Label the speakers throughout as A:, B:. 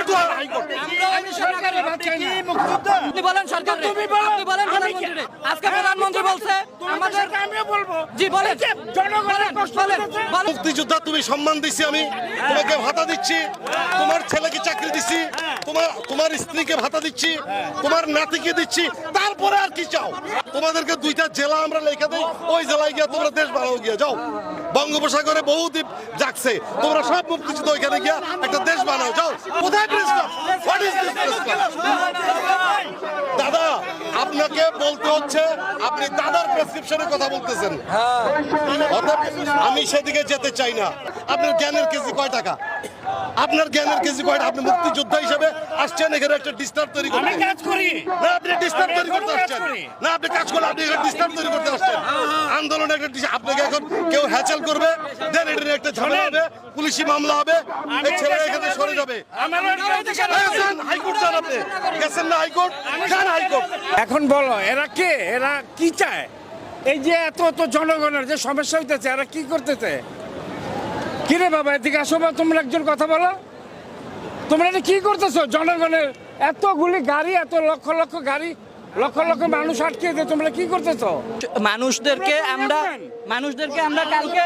A: Two high court.
B: আপনি বলেন সরকার, আপনি বলেন প্রধানমন্ত্রী। আজকে প্রধানমন্ত্রী বলছে আমাদের,
C: আমিও বলবো
B: জি বলেন,
C: জনগণের কষ্ট হচ্ছে।
A: মুক্তিযোদ্ধা তুমি সম্মান দিচ্ছি, আমি তোমাকে ভাতা দিচ্ছি, তোমার ছেলেকে চাকরি দিচ্ছি, তোমার স্ত্রীকে ভাতা দিচ্ছি, তোমার নাতিকে দিচ্ছি, তারপরে আর কি চাও? তোমাদেরকে দুইটা জেলা আমরা লেখা দিই, ওই জেলায় গিয়ে তোমরা দেশ বাড়াও গিয়ে যাও। বঙ্গোপসাগরে বহু দ্বীপ জাগছে, তোমরা সব মুক্তিযুদ্ধ ওইখানে গিয়া একটা দেশ বানাও যাও। কোথায় press club? What is this press club? দাদা, আপনাকে বলতে হচ্ছে আপনি দাদার প্রেসক্রিপশনের কথা বলতেছেন। অর্থাৎ আমি সেদিকে যেতে চাই না। আপনার জ্ঞানের কেজি কয় টাকা? আপনার জ্ঞানের কেজি কয় টাকা? আপনি মুক্তিযোদ্ধা হিসেবে আসছেন এখানে একটা ডিস্টার্ব তৈরি করতে।
C: আমি কাজ করি
A: না, আপনি ডিস্টার্ব তৈরি করতে আসছেন না, আপনি কাজ করলে আপনি এখানে ডিস্টার্ব তৈরি করতে আসছেন। আন্দোলনে একটা আপনাকে এখন কেউ হ্যাচেল করবে, দেন এটা নিয়ে একটা ঝামেলা হবে, পুলিশি মামলা হবে, এই ছেলে এখানে সরে যাবে। হাইকোর্ট যান, আপনি গেছেন না হাইকোর্ট? যান হাইকোর্ট।
C: এখন বলো এরা কে, এরা কি চায়? এই যে এত এত জনগণের যে সমস্যা হইতেছে, এরা কি করতেছে? কিরে বাবা, এদিকে আসো বা, তোমরা একজন কথা বলো। তোমরা এটা কি করতেছো? জনগণের এতগুলি গাড়ি, এত লক্ষ লক্ষ গাড়ি, লক্ষ লক্ষ মানুষ আটকে দিয়ে তোমরা কি করতেছো?
B: মানুষদেরকে আমরা কালকে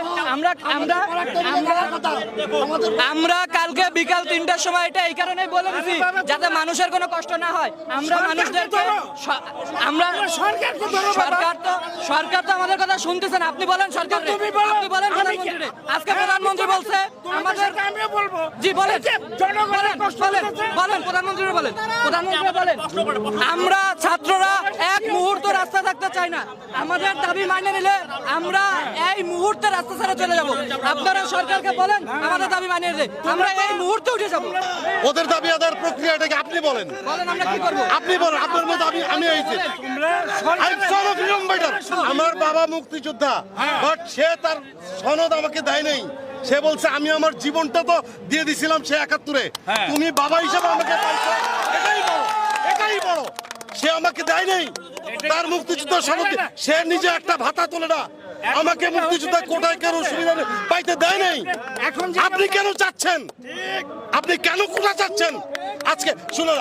B: আমরা কালকে বিকাল 3টার সময় এটা এই কারণে বলে দিছি যাতে মানুষের কোনো কষ্ট না হয়। আমরা মানুষদেরকে সরকার তো আমাদের কথা শুনতেছেন। আপনি বলেন সরকার, আপনি বলেন প্রধানমন্ত্রী। আজকে প্রধানমন্ত্রী বলছে আমাদের,
C: আমিও বলবো,
B: জি বলেন,
C: জনগণের কষ্ট হচ্ছে।
B: বলেন প্রধানমন্ত্রী বলেন, প্রধানমন্ত্রী বলেন। আমরা ছাত্ররা এক মুহূর্ত রাস্তা থাকতে চাই না। আমাদের দাবি মানে নিলে আমরা এই মুহূর্তে রাস্তা ছেড়ে চলে যাব। আপনারা সরকারকে বলেন আমাদের দাবি মানে নিলে আমরা এই মুহূর্তে উঠে যাব।
A: ওদের দাবি আদায়ের প্রক্রিয়াটাকে আপনি বলেন,
B: আমরা কি করব?
A: আপনি বলেন। আপনার মতো আমি হয়েছি, আমার বাবা মুক্তিযোদ্ধা, বাট সে তার সনদ আমাকে দেয় নাই। সে বলছে আমি আমার জীবনটা তো দিয়ে দিছিলাম সে 71-এ, তুমি বাবা হিসেবে আমাকে পাইছো, এটাই বড়। সে আমাকে দেয় নাই তার মুক্তিযুদ্ধের সনদ, সে নিজে একটা ভাতা তোলে না। আমাকে মুক্তিযোদ্ধা কোটায় কেন সুবিধা পাইতে দেয় নাই। আপনি কেন চাচ্ছেন? আপনি কেন কোটা চাচ্ছেন? আজকে শুনুন,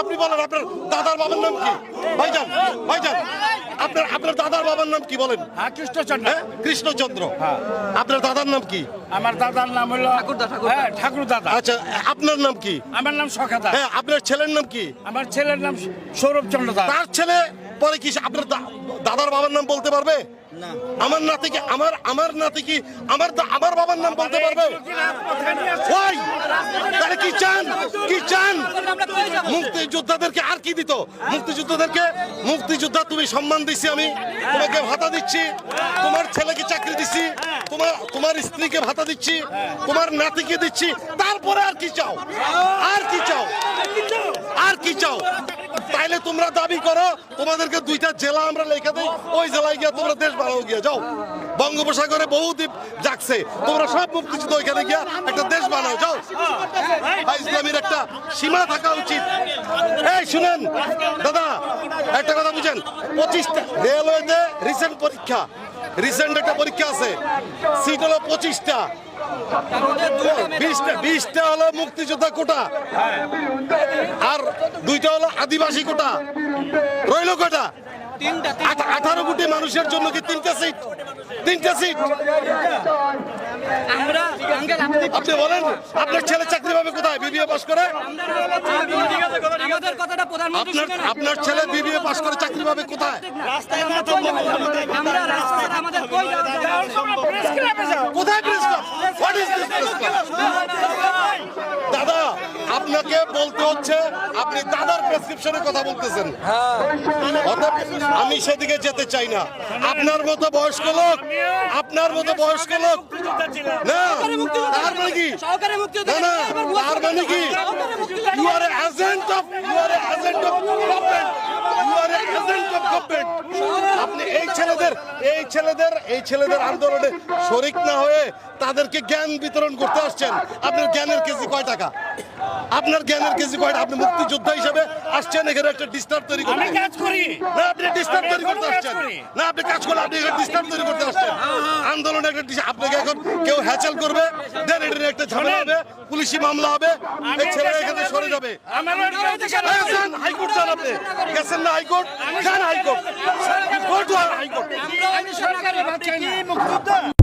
A: আপনি বলেন আপনার দাদার বাবার নাম কি? ভাইজান আপনার দাদার বাবার নাম কি বলেন?
C: কৃষ্ণচন্দ্র।
A: কৃষ্ণচন্দ্র। আপনার দাদার নাম কি?
C: আমার দাদার নাম হলো ঠাকুর দাদা।
A: আচ্ছা, আপনার নাম কি?
C: আমার নাম সখাদা।
A: হ্যাঁ, আপনার ছেলের নাম কি?
C: আমার ছেলের নাম সৌরভ চন্দ্র দাস।
A: তার ছেলে পরে কি আপনার দাদার বাবার নাম বলতে পারবে? আমার নাতি কি আমার বাবার নাম বলতে পারবে? তাহলে কি চান? মুক্তিযোদ্ধাদেরকে আর কি দিত? মুক্তিযোদ্ধা তুমি সম্মান দিচ্ছি, আমি তোমাকে ভাতা দিচ্ছি, তোমার ছেলেকে চাকরি দিচ্ছি, তোমার স্ত্রীকে ভাতা দিচ্ছি, তোমার নাতিকে দিচ্ছি, তারপরে আর কি চাও? তাইলে তোমরা দাবি করো তোমাদেরকে দুইটা জেলা আমরা লেখা দিই, ওই জেলায় গিয়ে তোমরা দেশ বাড়াও গিয়ে যাও। বঙ্গোপসাগরে বহু দ্বীপ জাগছে, তোমরা সব মুক্তিযুদ্ধ ওইখানে গিয়া একটা দেশ বানাও যাও। ইসলামের একটা সীমা থাকা উচিত। এই শুনেন দাদা, একটা কথা বুঝেন, 25টা রেলওয়েতে রিসেন্ট একটা পরীক্ষা আছে, সিট হলো 25টা, 20টা হলো মুক্তিযোদ্ধা কোটা, আর 2টা হলো আদিবাসী কোটা। রইল কটা? 18 কোটি মানুষের জন্য কি 3টা সিট? আপনি বলেন, আপনার ছেলে চাকরি পাবে কোথায়? বিবিএ পাস করে? আপনার ছেলে বিবিএ পাস করে চাকরি পাবে কোথায়? কোথায় press club? What is this press club? দাদা, আপনাকে বলতে হচ্ছে আপনি দাদার প্রেসক্রিপশনের কথা বলতেছেন। অর্থাৎ আমি সেদিকে যেতে চাই না। আপনার মতো বয়স্ক লোক না, তার মানে কি? তার মানে কি? You are agent of government. আপনি এই ছেলেদের আন্দোলনে শরিক না হয়ে তাদেরকে জ্ঞান বিতরণ করতে আসছেন। আপনার জ্ঞানের কেজি কয় টাকা? আপনি মুক্তিযোদ্ধা হিসেবে আসছেন এখানে একটা ডিস্টার্ব তৈরি করতে।
C: আমি কাজ করি
A: না, আপনি ডিস্টার্ব তৈরি করতে আসছেন না, আপনি কাজ করলে আপনি এখানে ডিস্টার্ব তৈরি করতে আসছেন। আন্দোলনে একটা আপনাকে এখন কেউ হ্যাচেল করবে, দেন এটা নিয়ে একটা ঝামেলা হবে, পুলিশি মামলা হবে, এই ছেলে এখানে সরে করে যাবে
C: আমার অধিকার
A: এই
C: আছে।
A: যান, হাইকোর্ট যান আপনি গেছেন না হাইকোর্ট যান হাইকোর্ট গো টু হাইকোর্ট
C: আমি সরকারের বাচ্চা না।